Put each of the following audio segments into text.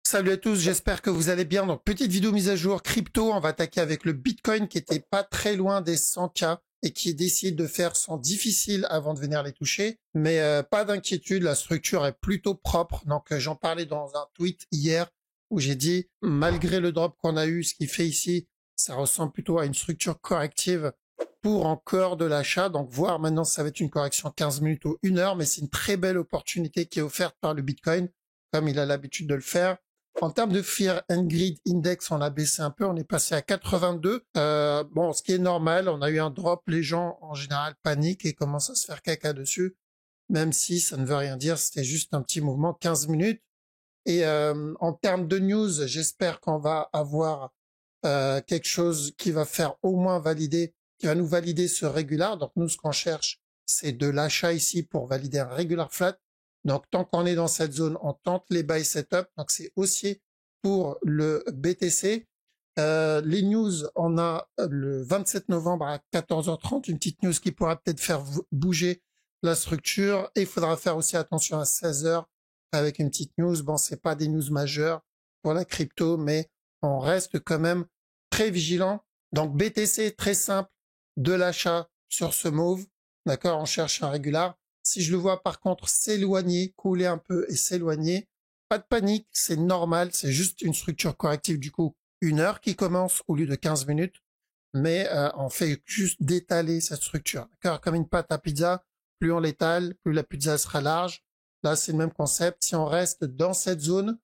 Salut à tous, j'espère que vous allez bien. Donc, petite vidéo mise à jour crypto. On va attaquer avec le Bitcoin qui était pas très loin des 100K et qui décide de faire son difficile avant de venir les toucher. Mais pas d'inquiétude, la structure est plutôt propre. Donc, j'en parlais dans un tweet hier où j'ai dit, malgré le drop qu'on a eu, ce qu'il fait ici, ça ressemble plutôt à une structure corrective pour encore de l'achat. Donc, voir maintenant, ça va être une correction 15 minutes ou 1 heure, mais c'est une très belle opportunité qui est offerte par le Bitcoin, comme il a l'habitude de le faire. En termes de Fear and Greed Index, on a baissé un peu, on est passé à 82. Bon, ce qui est normal, on a eu un drop, les gens en général paniquent et commencent à se faire caca dessus, même si ça ne veut rien dire, c'était juste un petit mouvement, 15 minutes. Et en termes de news, j'espère qu'on va avoir quelque chose qui va faire au moins valider, qui va nous valider ce régular. Donc nous, ce qu'on cherche, c'est de l'achat ici pour valider un régular flat. Donc tant qu'on est dans cette zone, on tente les buy setup. Donc c'est haussier pour le BTC. Les news, on a le 27 novembre à 14h30, une petite news qui pourra peut-être faire bouger la structure. Et il faudra faire aussi attention à 16h avec une petite news. Bon, c'est pas des news majeures pour la crypto, mais on reste quand même très vigilant. Donc BTC, très simple, de l'achat sur ce move. D'accord, on cherche un régular. Si je le vois par contre s'éloigner, couler un peu et s'éloigner, pas de panique, c'est normal, c'est juste une structure corrective du coup. 1 heure qui commence au lieu de 15 minutes, mais on fait juste d'étaler cette structure. D'accord, comme une pâte à pizza, plus on l'étale, plus la pizza sera large. Là, c'est le même concept. Si on reste dans cette zone,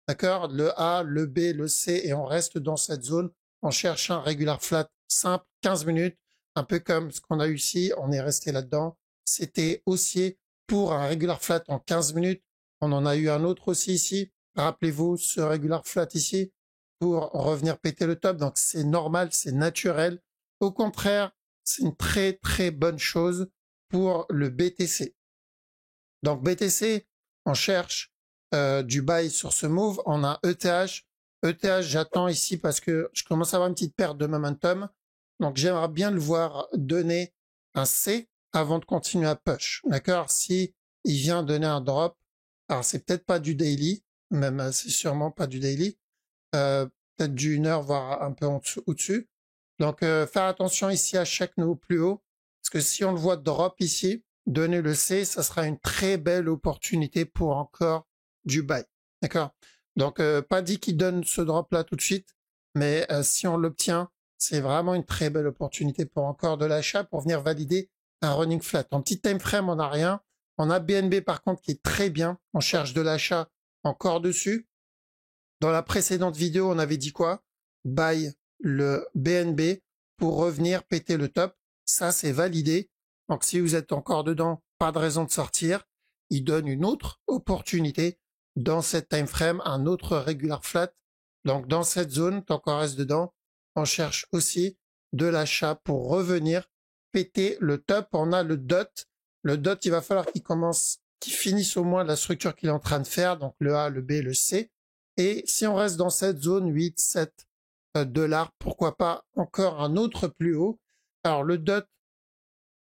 d'accord, le A, le B, le C, et on reste dans cette zone, on cherche un regular flat simple, 15 minutes, un peu comme ce qu'on a eu ici, on est resté là-dedans. C'était haussier pour un regular flat en 15 minutes. On en a eu un autre aussi ici. Rappelez-vous ce regular flat ici pour revenir péter le top. Donc c'est normal, c'est naturel. Au contraire, c'est une très très bonne chose pour le BTC. Donc BTC, on cherche du buy sur ce move. On a ETH. ETH, j'attends ici parce que je commence à avoir une petite perte de momentum. Donc j'aimerais bien le voir donner un C avant de continuer à push. D'accord? Si il vient donner un drop, alors c'est peut-être pas du daily, même c'est sûrement pas du daily, peut-être du 1 heure, voire un peu au-dessus. Donc faire attention ici à chaque nouveau plus haut, parce que si on le voit drop ici, donner le C, ça sera une très belle opportunité pour encore du buy. D'accord? Donc pas dit qu'il donne ce drop là tout de suite, mais si on l'obtient, c'est vraiment une très belle opportunité pour encore de l'achat, pour venir valider un running flat. En petit time frame, on n'a rien. On a BNB par contre qui est très bien. On cherche de l'achat encore dessus. Dans la précédente vidéo, on avait dit quoi? Buy le BNB pour revenir péter le top. Ça, c'est validé. Donc, si vous êtes encore dedans, pas de raison de sortir. Il donne une autre opportunité dans cette time frame, un autre regular flat. Donc, dans cette zone, tant qu'on reste dedans, on cherche aussi de l'achat pour revenir péter le top. On a le dot. Le dot, il va falloir qu'il finisse au moins la structure qu'il est en train de faire. Donc, le A, le B, le C. Et si on reste dans cette zone 8, 7 dollars, pourquoi pas encore un autre plus haut. Alors le DOT,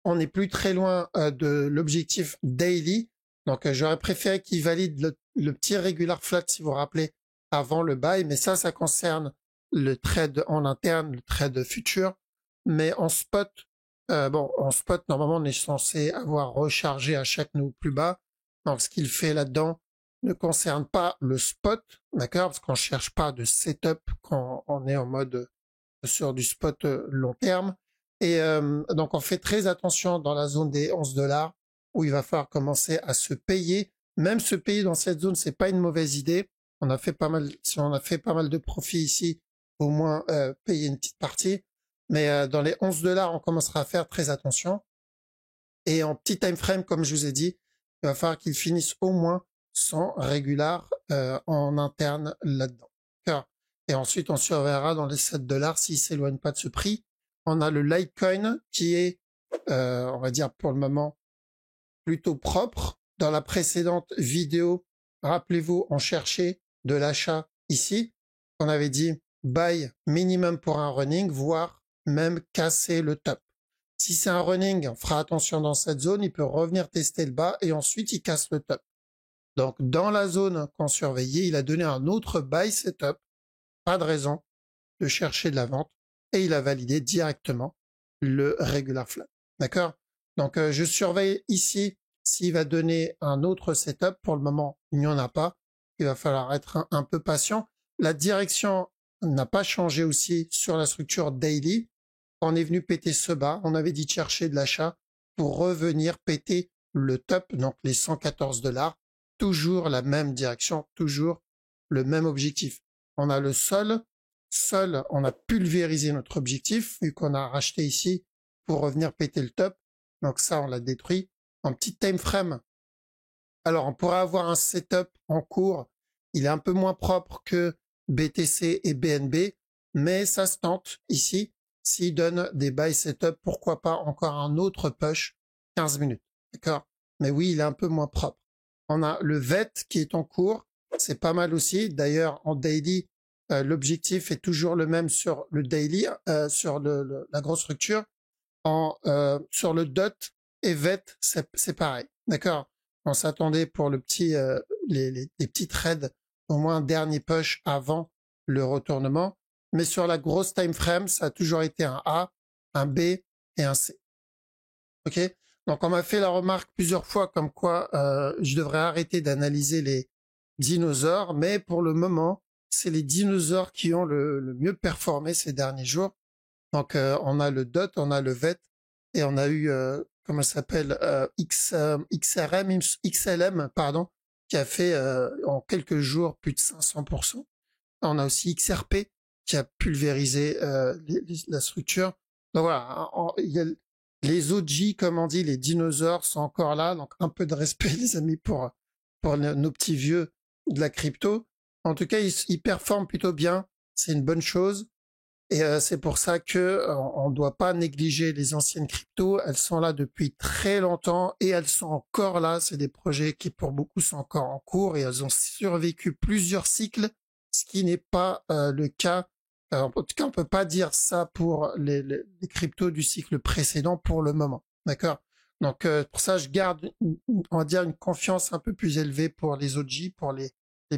on n'est plus très loin de l'objectif daily. Donc j'aurais préféré qu'il valide le petit regular flat, si vous vous rappelez, avant le buy. Mais ça concerne le trade en interne, le trade futur. Mais en spot, en spot, normalement, on est censé avoir rechargé à chaque nouveau plus bas. Donc ce qu'il fait là-dedans ne concerne pas le spot, d'accord, parce qu'on cherche pas de setup quand on est en mode sur du spot long terme. Et donc on fait très attention dans la zone des 11 dollars où il va falloir commencer à se payer. Même se payer dans cette zone, c'est pas une mauvaise idée. On a fait pas mal, si on a fait pas mal de profits ici, au moins payer une petite partie. Mais dans les 11 dollars, on commencera à faire très attention. Et en petit time frame, comme je vous ai dit, il va falloir qu'il finisse au moins son régular en interne là-dedans. Et ensuite, on surveillera dans les 7 dollars s'il s'éloigne pas de ce prix. On a le Litecoin qui est, on va dire pour le moment, plutôt propre. Dans la précédente vidéo, rappelez-vous, on cherchait de l'achat ici. On avait dit buy minimum pour un running, voire même casser le top. Si c'est un running, on fera attention dans cette zone, il peut revenir tester le bas et ensuite il casse le top. Donc, dans la zone qu'on surveillait, il a donné un autre buy setup. Pas de raison de chercher de la vente. Et il a validé directement le regular flat. D'accord? Donc, je surveille ici s'il va donner un autre setup. Pour le moment, il n'y en a pas. Il va falloir être un peu patient. La direction n'a pas changé aussi sur la structure daily. On est venu péter ce bas. On avait dit de chercher de l'achat pour revenir péter le top, donc les 114 $. Toujours la même direction, toujours le même objectif. On a le sol, on a pulvérisé notre objectif, vu qu'on a racheté ici pour revenir péter le top. Donc ça, on l'a détruit en petit time frame. Alors, on pourrait avoir un setup en cours. Il est un peu moins propre que BTC et BNB, mais ça se tente ici. S'il donne des buy setup, pourquoi pas encore un autre push 15 minutes. D'accord? Mais oui, il est un peu moins propre. On a le VET qui est en cours. C'est pas mal aussi. D'ailleurs, en daily, l'objectif est toujours le même sur le daily, sur la grosse structure. Sur le DOT et VET, c'est pareil. D'accord? On s'attendait pour le petit, les petits trades, au moins un dernier push avant le retournement. Mais sur la grosse time frame, ça a toujours été un A, un B et un C. Ok? Donc on m'a fait la remarque plusieurs fois comme quoi je devrais arrêter d'analyser les dinosaures, mais pour le moment, c'est les dinosaures qui ont le mieux performé ces derniers jours. Donc on a le DOT, on a le VET et on a eu comment ça s'appelle XLM pardon, qui a fait en quelques jours plus de 500%. On a aussi XRP qui a pulvérisé la structure. Donc voilà, il y a les OG, comme on dit, les dinosaures sont encore là. Donc un peu de respect, les amis, pour nos petits vieux de la crypto. En tout cas, ils performent plutôt bien. C'est une bonne chose. Et c'est pour ça que on ne doit pas négliger les anciennes cryptos. Elles sont là depuis très longtemps et elles sont encore là. C'est des projets qui, pour beaucoup, sont encore en cours et elles ont survécu plusieurs cycles, ce qui n'est pas le cas. En tout cas, on peut pas dire ça pour les cryptos du cycle précédent pour le moment. D'accord? Donc, pour ça, je garde, on va dire, une confiance un peu plus élevée pour les OG, pour les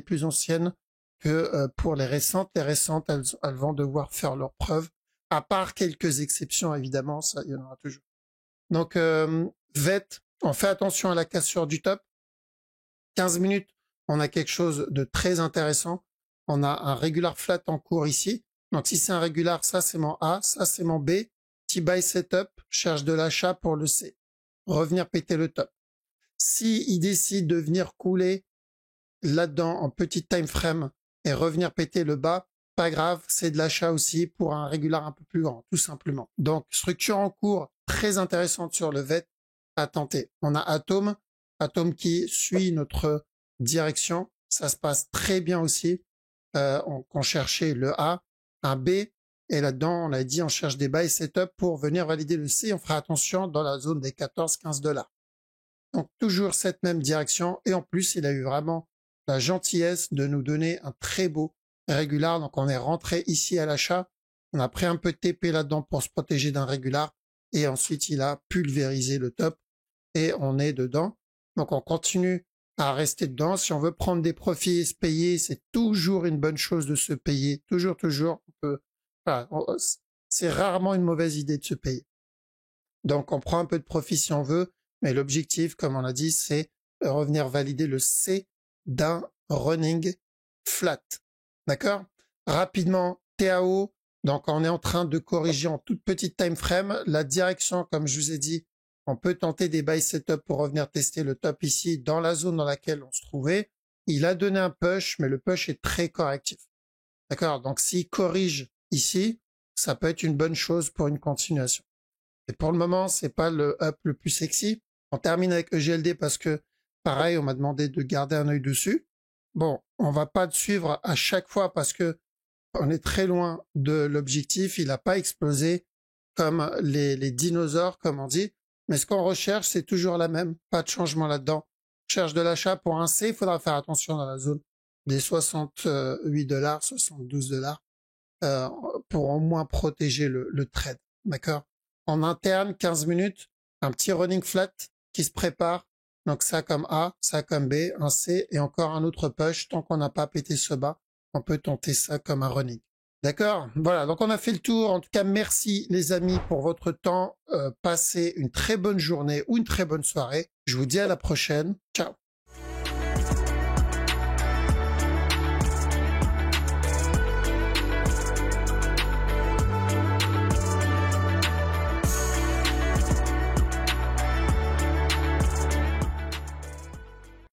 plus anciennes, que pour les récentes. Les récentes, elles vont devoir faire leurs preuves, à part quelques exceptions, évidemment, ça, il y en aura toujours. Donc, VET, on fait attention à la cassure du top. 15 minutes, on a quelque chose de très intéressant. On a un regular flat en cours ici. Donc, si c'est un regular, ça c'est mon A, ça c'est mon B. Petit buy setup, cherche de l'achat pour le C. Revenir péter le top. Si il décide de venir couler là-dedans en petit time frame et revenir péter le bas, pas grave, c'est de l'achat aussi pour un régular un peu plus grand, tout simplement. Donc, structure en cours très intéressante sur le VET à tenter. On a Atom qui suit notre direction. Ça se passe très bien aussi. On cherchait le A, un B, et là-dedans, on a dit, on cherche des buy setup pour venir valider le C. On fera attention dans la zone des 14-15 $. Donc, toujours cette même direction. Et en plus, il a eu vraiment la gentillesse de nous donner un très beau régular. Donc, on est rentré ici à l'achat. On a pris un peu de TP là-dedans pour se protéger d'un régular. Et ensuite, il a pulvérisé le top. Et on est dedans. Donc, on continue à rester dedans. Si on veut prendre des profits et se payer, c'est toujours une bonne chose de se payer. Toujours. On peut, voilà, c'est rarement une mauvaise idée de se payer. Donc, on prend un peu de profit si on veut. Mais l'objectif, comme on l'a dit, c'est revenir valider le C d'un running flat. D'accord? Rapidement, TAO. Donc, on est en train de corriger en toute petite time frame. La direction, comme je vous ai dit, on peut tenter des buy setup pour revenir tester le top ici dans la zone dans laquelle on se trouvait. Il a donné un push, mais le push est très correctif. D'accord? Donc, s'il corrige ici, ça peut être une bonne chose pour une continuation. Et pour le moment, c'est pas le up le plus sexy. On termine avec EGLD parce que, pareil, on m'a demandé de garder un œil dessus. Bon, on va pas le suivre à chaque fois parce que on est très loin de l'objectif. Il n'a pas explosé comme les dinosaures, comme on dit. Mais ce qu'on recherche, c'est toujours la même. Pas de changement là-dedans. Cherche de l'achat pour un C. Il faudra faire attention dans la zone des 68 $, 72 $, pour au moins protéger le trade. D'accord? En interne, 15 minutes, un petit running flat qui se prépare. Donc ça comme A, ça comme B, un C et encore un autre push. Tant qu'on n'a pas pété ce bas, on peut tenter ça comme un running. D'accord? Voilà, donc on a fait le tour. En tout cas, merci les amis pour votre temps. Passez une très bonne journée ou une très bonne soirée. Je vous dis à la prochaine. Ciao!